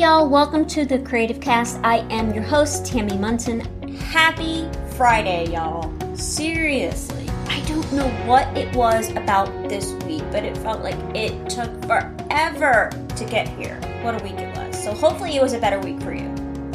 y'all, welcome to the Creative Cast. I am your host, Tammy Munson. Happy Friday, y'all. Seriously, I don't know what it was about this week, but it felt like it took forever to get here. What a week it was. So hopefully it was a better week for you.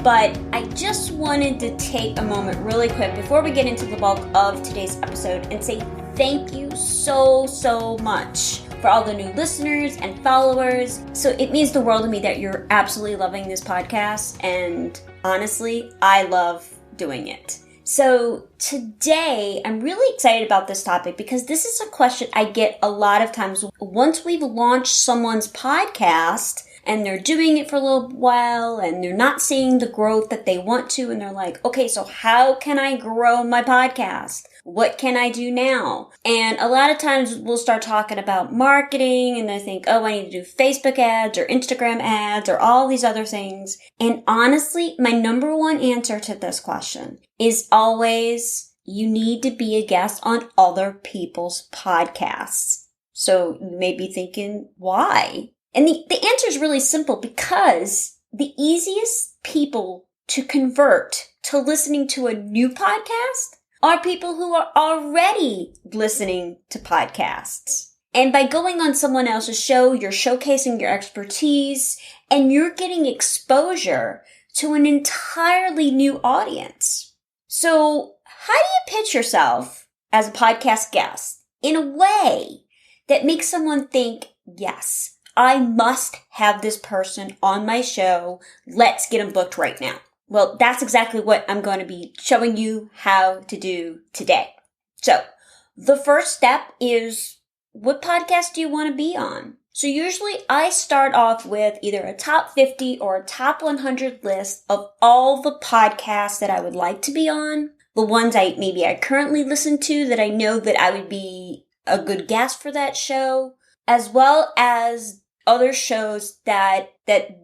But I just wanted to take a moment really quick before we get into the bulk of today's episode and say thank you so much for all the new listeners and followers. So it means the world to me that you're absolutely loving this podcast, and honestly, I love doing it. So today, I'm really excited about this topic because this is a question I get a lot of times. Once we've launched someone's podcast and they're doing it for a little while and they're not seeing the growth that they want to, and they're like, okay, so how can I grow my podcast? What can I do now? And a lot of times we'll start talking about marketing and they think, oh, I need to do Facebook ads or Instagram ads or all these other things. And honestly, my number one answer to this question is always, you need to be a guest on other people's podcasts. So you may be thinking, why? And the answer is really simple, because the easiest people to convert to listening to a new podcast are people who are already listening to podcasts. And by going on someone else's show, you're showcasing your expertise and you're getting exposure to an entirely new audience. So how do you pitch yourself as a podcast guest in a way that makes someone think, yes, I must have this person on my show. Let's get them booked right now. Well, that's exactly what I'm going to be showing you how to do today. So the first step is, what podcast do you want to be on? So usually I start off with either a top 50 or a top 100 list of all the podcasts that I would like to be on, the ones I currently listen to that I know that I would be a good guest for that show, as well as other shows that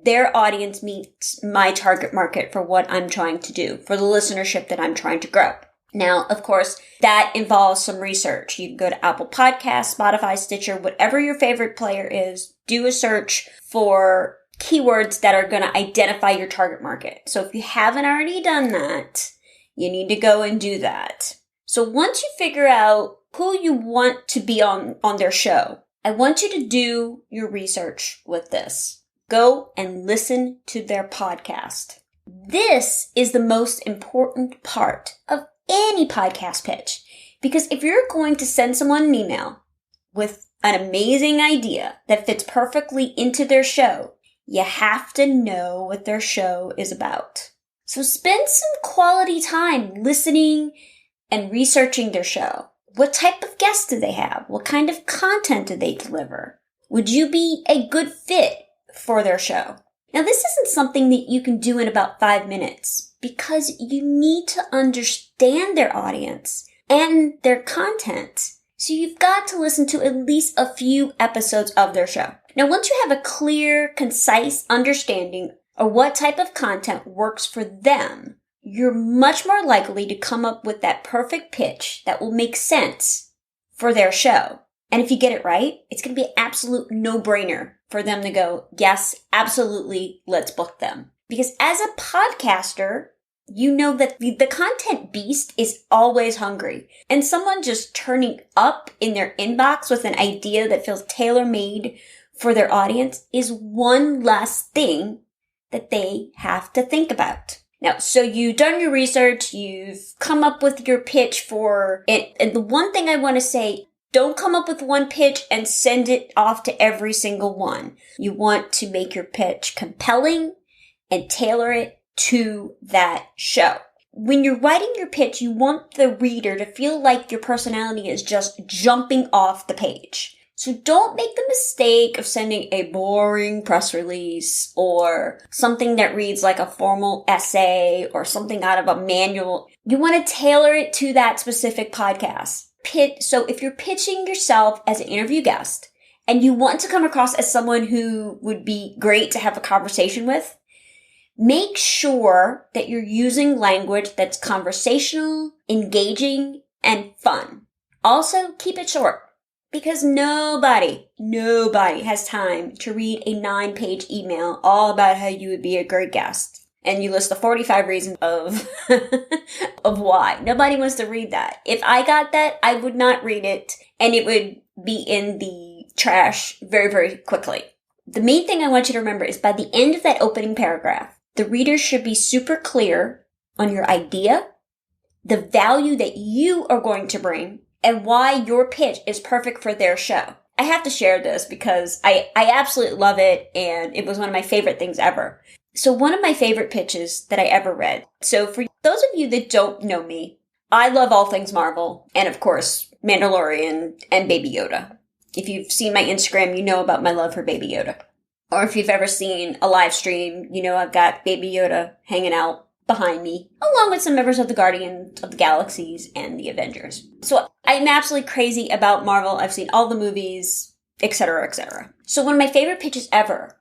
their audience meets my target market for what I'm trying to do, for the listenership that I'm trying to grow. Now, of course, that involves some research. You can go to Apple Podcasts, Spotify, Stitcher, whatever your favorite player is, do a search for keywords that are going to identify your target market. So if you haven't already done that, you need to go and do that. So once you figure out who you want to be on their show, I want you to do your research with this. Go and listen to their podcast. This is the most important part of any podcast pitch, because if you're going to send someone an email with an amazing idea that fits perfectly into their show, you have to know what their show is about. So spend some quality time listening and researching their show. What type of guests do they have? What kind of content do they deliver? Would you be a good fit for their show? Now, this isn't something that you can do in about 5 minutes, because you need to understand their audience and their content. So you've got to listen to at least a few episodes of their show. Now, once you have a clear, concise understanding of what type of content works for them, you're much more likely to come up with that perfect pitch that will make sense for their show. And if you get it right, it's going to be an absolute no-brainer for them to go, yes, absolutely, let's book them. Because as a podcaster, you know that the content beast is always hungry. And someone just turning up in their inbox with an idea that feels tailor-made for their audience is one less thing that they have to think about. Now, so you've done your research, you've come up with your pitch for it. And the one thing I want to say, don't come up with one pitch and send it off to every single one. You want to make your pitch compelling and tailor it to that show. When you're writing your pitch, you want the reader to feel like your personality is just jumping off the page. So don't make the mistake of sending a boring press release or something that reads like a formal essay or something out of a manual. You want to tailor it to that specific podcast. So if you're pitching yourself as an interview guest and you want to come across as someone who would be great to have a conversation with, make sure that you're using language that's conversational, engaging, and fun. Also, keep it short. Because nobody has time to read a 9-page email all about how you would be a great guest. And you list the 45 reasons of why. Nobody wants to read that. If I got that, I would not read it, and it would be in the trash very, very quickly. The main thing I want you to remember is by the end of that opening paragraph, the reader should be super clear on your idea, the value that you are going to bring, and why your pitch is perfect for their show. I have to share this because I absolutely love it, and it was one of my favorite things ever. So one of my favorite pitches that I ever read. So for those of you that don't know me, I love all things Marvel, and of course, Mandalorian and Baby Yoda. If you've seen my Instagram, you know about my love for Baby Yoda. Or if you've ever seen a live stream, you know I've got Baby Yoda hanging out behind me, along with some members of the Guardians of the Galaxies and the Avengers. So I'm absolutely crazy about Marvel. I've seen all the movies, etc., etc. So one of my favorite pitches ever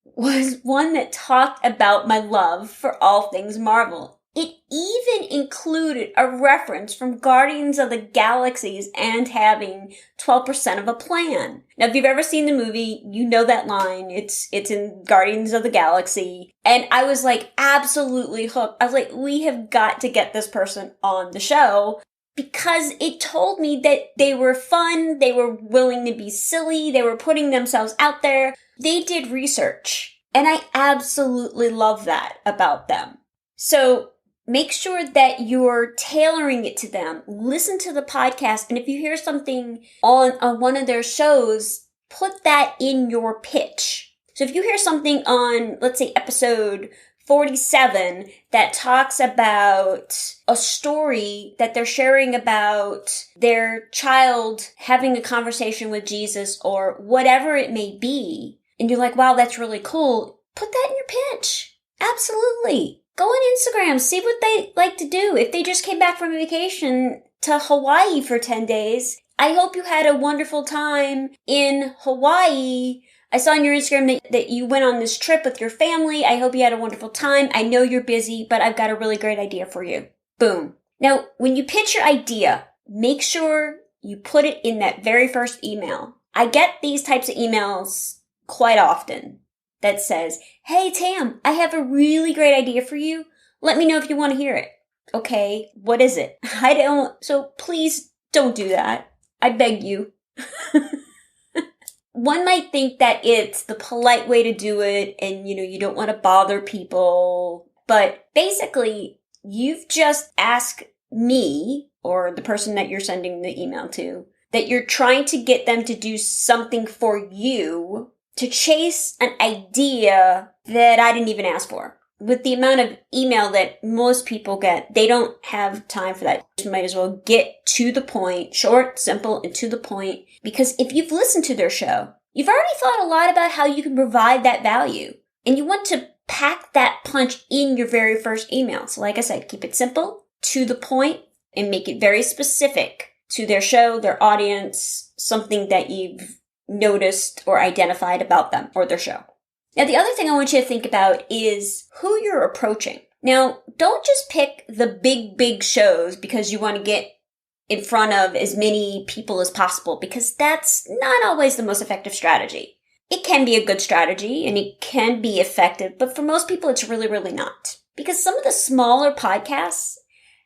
was one that talked about my love for all things Marvel. It even included a reference from Guardians of the Galaxies and having 12% of a plan. Now, if you've ever seen the movie, you know that line. It's in Guardians of the Galaxy. And I was like absolutely hooked. I was like, we have got to get this person on the show, because it told me that they were fun, they were willing to be silly, they were putting themselves out there. They did research, and I absolutely love that about them. So make sure that you're tailoring it to them. Listen to the podcast, and if you hear something on one of their shows, put that in your pitch. So if you hear something on, let's say, episode 47 that talks about a story that they're sharing about their child having a conversation with Jesus or whatever it may be, and you're like, wow, that's really cool, put that in your pitch. Absolutely. Go on Instagram, see what they like to do. If they just came back from a vacation to Hawaii for 10 days, I hope you had a wonderful time in Hawaii. I saw on your Instagram that you went on this trip with your family. I hope you had a wonderful time. I know you're busy, but I've got a really great idea for you. Boom. Now, when you pitch your idea, make sure you put it in that very first email. I get these types of emails quite often that says, hey, Tam, I have a really great idea for you. Let me know if you want to hear it. Okay, what is it? So please don't do that. I beg you. One might think that it's the polite way to do it and, you don't want to bother people. But basically, you've just asked me, or the person that you're sending the email to, that you're trying to get them to do something for you to chase an idea that I didn't even ask for. With the amount of email that most people get, they don't have time for that. You might as well get to the point, short, simple, and to the point. Because if you've listened to their show, you've already thought a lot about how you can provide that value. And you want to pack that punch in your very first email. So like I said, keep it simple, to the point, and make it very specific to their show, their audience, something that you've noticed or identified about them or their show. Now, the other thing I want you to think about is who you're approaching. Now, don't just pick the big shows because you want to get in front of as many people as possible, because that's not always the most effective strategy. It can be a good strategy and it can be effective, but for most people, it's really, really not. Because some of the smaller podcasts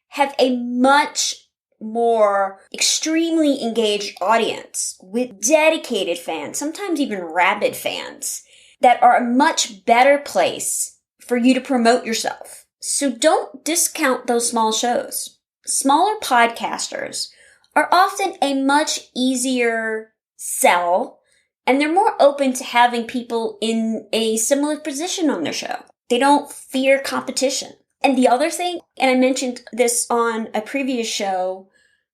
have a much more extremely engaged audience with dedicated fans, sometimes even rabid fans, that are a much better place for you to promote yourself. So don't discount those small shows. Smaller podcasters are often a much easier sell, and they're more open to having people in a similar position on their show. They don't fear competition. And the other thing, and I mentioned this on a previous show,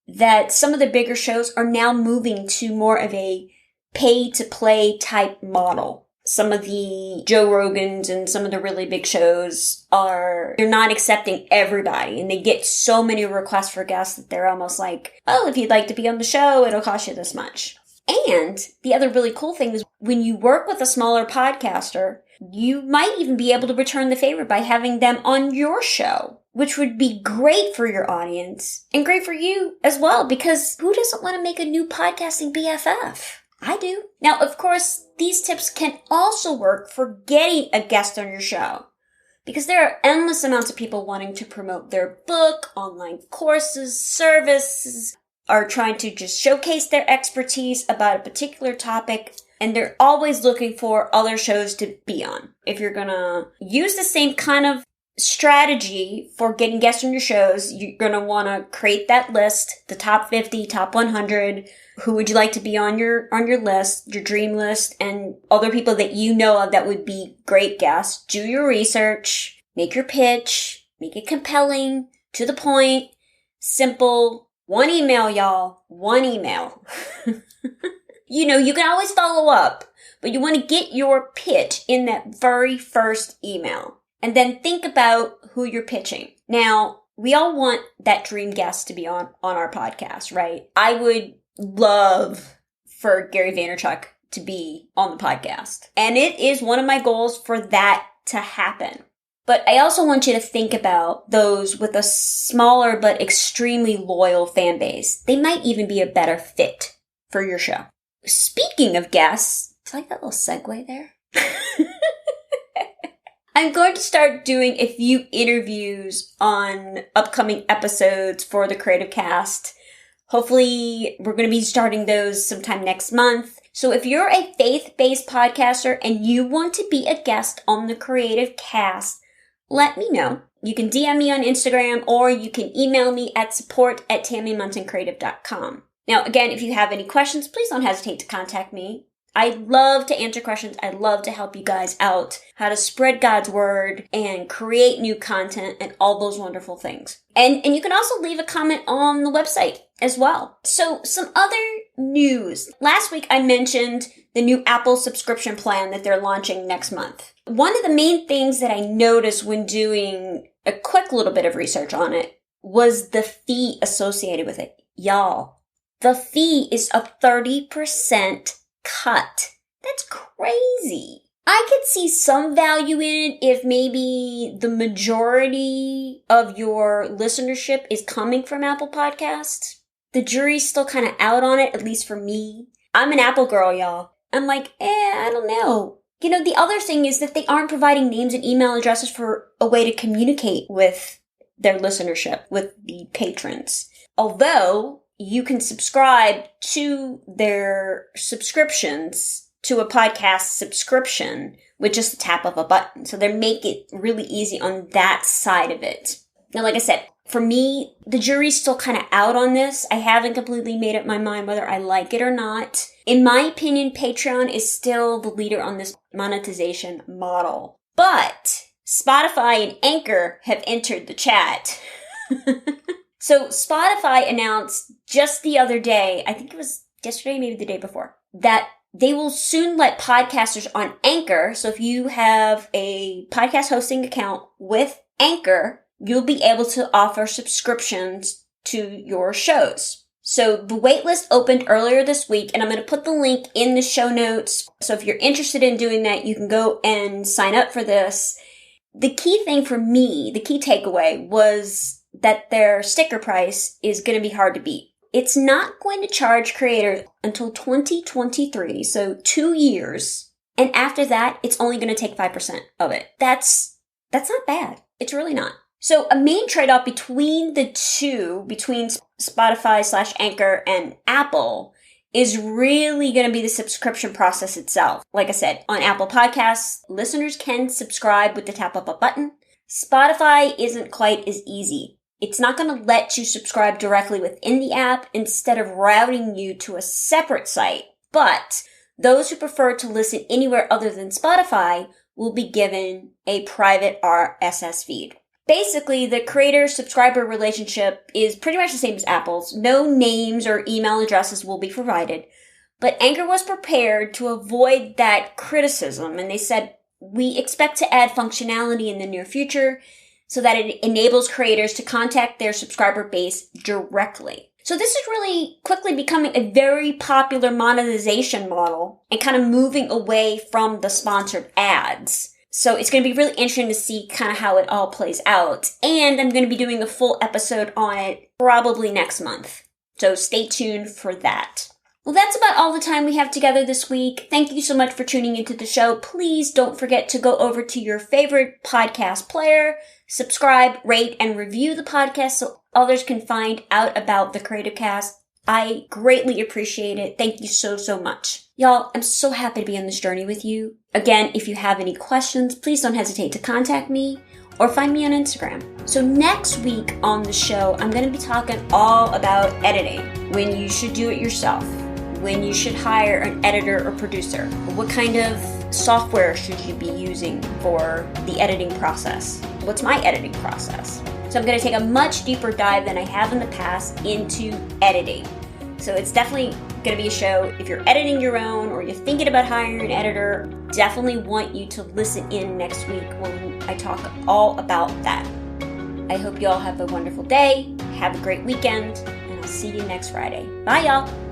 that some of the bigger shows are now moving to more of a pay-to-play type model. Some of the Joe Rogans and some of the really big shows they're not accepting everybody, and they get so many requests for guests that they're almost like, oh, if you'd like to be on the show, it'll cost you this much. And the other really cool thing is when you work with a smaller podcaster, you might even be able to return the favor by having them on your show which would be great for your audience and great for you as well, because who doesn't want to make a new podcasting BFF? I do. Now, of course, these tips can also work for getting a guest on your show, because there are endless amounts of people wanting to promote their book, online courses, services, are trying to just showcase their expertise about a particular topic, and they're always looking for other shows to be on. If you're gonna use the same kind of strategy for getting guests on your shows, you're gonna wanna create that list, the top 50, top 100, who would you like to be on your list, your dream list, and other people that you know of that would be great guests. Do your research, make your pitch, make it compelling, to the point, simple. One email, y'all. One email. You know, you can always follow up, but you want to get your pitch in that very first email. And then think about who you're pitching. Now, we all want that dream guest to be on our podcast, right? I would love for Gary Vaynerchuk to be on the podcast. And it is one of my goals for that to happen. But I also want you to think about those with a smaller but extremely loyal fan base. They might even be a better fit for your show. Speaking of guests, do you like that little segue there? I'm going to start doing a few interviews on upcoming episodes for the Creative Cast. Hopefully, we're going to be starting those sometime next month. So if you're a faith-based podcaster and you want to be a guest on the Creative Cast, let me know. You can DM me on Instagram, or you can email me at support@tammymuntoncreative.com. Now, again, if you have any questions, please don't hesitate to contact me. I love to answer questions. I love to help you guys out, how to spread God's word and create new content and all those wonderful things. And you can also leave a comment on the website as well. So some other news. Last week I mentioned the new Apple subscription plan that they're launching next month. One of the main things that I noticed when doing a quick little bit of research on it was the fee associated with it. Y'all, the fee is a 30% cut. That's crazy. I could see some value in it if maybe the majority of your listenership is coming from Apple Podcasts. The jury's still kind of out on it, at least for me. I'm an Apple girl, y'all. I'm like, I don't know. You know, the other thing is that they aren't providing names and email addresses for a way to communicate with their listenership, with the patrons. Although you can subscribe to their subscriptions, to a podcast subscription, with just the tap of a button. So they make it really easy on that side of it. Now, like I said, for me, the jury's still kind of out on this. I haven't completely made up my mind whether I like it or not. In my opinion, Patreon is still the leader on this monetization model. But Spotify and Anchor have entered the chat. So Spotify announced just the other day, I think it was yesterday, maybe the day before, that they will soon let podcasters on Anchor. So if you have a podcast hosting account with Anchor, you'll be able to offer subscriptions to your shows. So the waitlist opened earlier this week, and I'm going to put the link in the show notes. So if you're interested in doing that, you can go and sign up for this. The key thing for me, the key takeaway was that their sticker price is going to be hard to beat. It's not going to charge creators until 2023, so 2 years. And after that, it's only going to take 5% of it. That's not bad. It's really not. So a main trade-off between the two, between Spotify/Anchor and Apple, is really going to be the subscription process itself. Like I said, on Apple Podcasts, listeners can subscribe with the tap of a button. Spotify isn't quite as easy. It's not going to let you subscribe directly within the app instead of routing you to a separate site. But those who prefer to listen anywhere other than Spotify will be given a private RSS feed. Basically, the creator-subscriber relationship is pretty much the same as Apple's. No names or email addresses will be provided. But Anchor was prepared to avoid that criticism, and they said, we expect to add functionality in the near future so that it enables creators to contact their subscriber base directly. So this is really quickly becoming a very popular monetization model and kind of moving away from the sponsored ads. So it's going to be really interesting to see kind of how it all plays out. And I'm going to be doing a full episode on it probably next month. So stay tuned for that. Well, that's about all the time we have together this week. Thank you so much for tuning into the show. Please don't forget to go over to your favorite podcast player, subscribe, rate, and review the podcast so others can find out about the Creative Cast. I greatly appreciate it. Thank you so, so much. Y'all, I'm so happy to be on this journey with you. Again, if you have any questions, please don't hesitate to contact me or find me on Instagram. So next week on the show, I'm going to be talking all about editing, when you should do it yourself, when you should hire an editor or producer, what kind of software should you be using for the editing process, what's my editing process. So I'm going to take a much deeper dive than I have in the past into editing. So it's definitely going to be a show. If you're editing your own or you're thinking about hiring an editor, definitely want you to listen in next week when I talk all about that. I hope you all have a wonderful day. Have a great weekend, and I'll see you next Friday. Bye, y'all.